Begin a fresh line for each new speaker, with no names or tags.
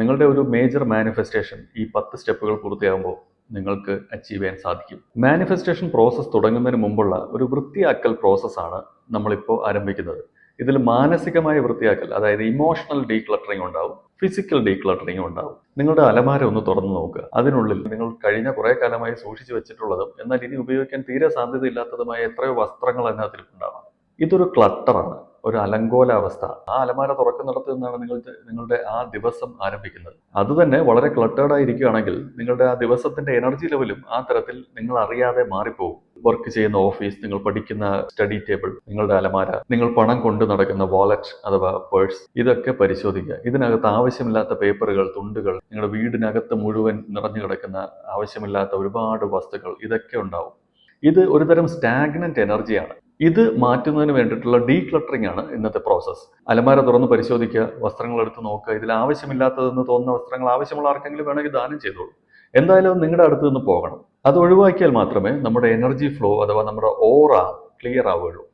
നിങ്ങളുടെ ഒരു major manifestation ഈ 10 സ്റ്റെപ്പുകൾ പൂർത്തിയാകുമ്പോൾ നിങ്ങൾക്ക് അച്ചീവ് ചെയ്യാൻ സാധിക്കും. മാനിഫെസ്റ്റേഷൻ പ്രോസസ്സ് തുടങ്ങുന്നതിന് മുമ്പുള്ള ഒരു വൃത്തിയാക്കൽ പ്രോസസ്സാണ് നമ്മളിപ്പോൾ ആരംഭിക്കുന്നത്. ഇതിൽ മാനസികമായ വൃത്തിയാക്കൽ, അതായത് ഇമോഷണൽ ഡീക്ലട്ടറിംഗ് ഉണ്ടാവും, ഫിസിക്കൽ ഡീക്ലട്ടറിംഗ് ഉണ്ടാവും. നിങ്ങളുടെ അലമാര ഒന്ന് തുറന്നു നോക്കുക. അതിനുള്ളിൽ നിങ്ങൾ കഴിഞ്ഞ കുറേ കാലമായി സൂക്ഷിച്ചു വെച്ചിട്ടുള്ളതും എന്നാൽ ഇനി ഉപയോഗിക്കാൻ തീരെ സാധ്യതയില്ലാത്തതുമായ എത്രയോ വസ്ത്രങ്ങൾ അതിനകത്തിൽ ഉണ്ടാവാം. ഇതൊരു ക്ലട്ടറാണ്, ഒരു അലങ്കോലാവസ്ഥ. ആ അലമാര തുറക്കുന്നിടത്ത് നിന്നാണ് നിങ്ങളുടെ ആ ദിവസം ആരംഭിക്കുന്നത്. അത് തന്നെ വളരെ ക്ലട്ടേർഡ് ആയിരിക്കുകയാണെങ്കിൽ നിങ്ങളുടെ ആ ദിവസത്തിന്റെ എനർജി ലെവലും ആ തരത്തിൽ നിങ്ങൾ അറിയാതെ മാറിപ്പോകും. വർക്ക് ചെയ്യുന്ന ഓഫീസ്, നിങ്ങൾ പഠിക്കുന്ന സ്റ്റഡി ടേബിൾ, നിങ്ങളുടെ അലമാര, നിങ്ങൾ പണം കൊണ്ട് നടക്കുന്ന വാലറ്റ് അഥവാ പേഴ്സ്, ഇതൊക്കെ പരിശോധിക്കുക. ഇതിനകത്ത് ആവശ്യമില്ലാത്ത പേപ്പറുകൾ, തുണ്ടുകൾ, നിങ്ങളുടെ വീടിനകത്ത് മുഴുവൻ നിറഞ്ഞു കിടക്കുന്ന ആവശ്യമില്ലാത്ത ഒരുപാട് വസ്തുക്കൾ, ഇതൊക്കെ ഉണ്ടാവും. ഇത് ഒരുതരം സ്റ്റാഗ്നന്റ് എനർജിയാണ്. ഇത് മാറ്റുന്നതിന് വേണ്ടിയിട്ടുള്ള ഡീക്ലട്ടറിംഗ് ആണ് ഇന്നത്തെ പ്രോസസ്സ്. അലമാര തുറന്ന് പരിശോധിക്കുക, വസ്ത്രങ്ങൾ എടുത്ത് നോക്കുക. ഇതിൽ ആവശ്യമില്ലാത്തതെന്ന് തോന്നുന്ന വസ്ത്രങ്ങൾ ആവശ്യമുള്ള ആർക്കെങ്കിലും വേണമെങ്കിൽ ദാനം ചെയ്തോളൂ. എന്തായാലും നിങ്ങളുടെ അടുത്ത് നിന്ന് പോകണം. അത് ഒഴിവാക്കിയാൽ മാത്രമേ നമ്മുടെ എനർജി ഫ്ലോ അഥവാ നമ്മുടെ ഓറ ക്ലിയർ ആവുകയുള്ളൂ.